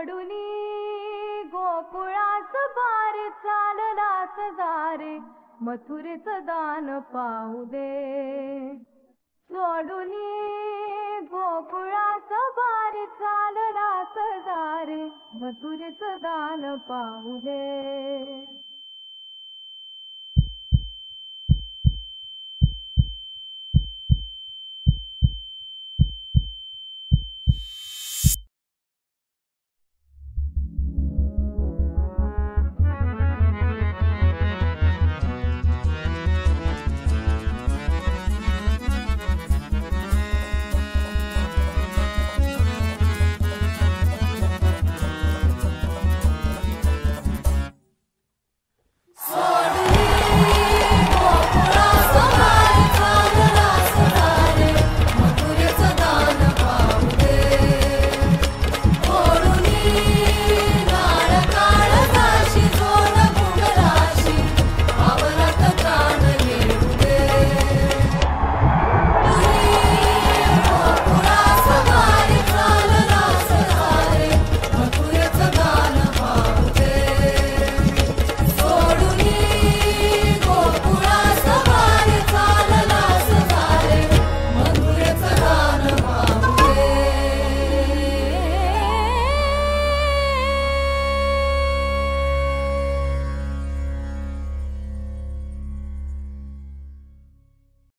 सोडूनी गोकुळास बार चाललास दारे मथुरेचं दान पाहू दे. सोडूनी गोकुळास बार चाललास दारे मथुरेचं दान पाहू दे.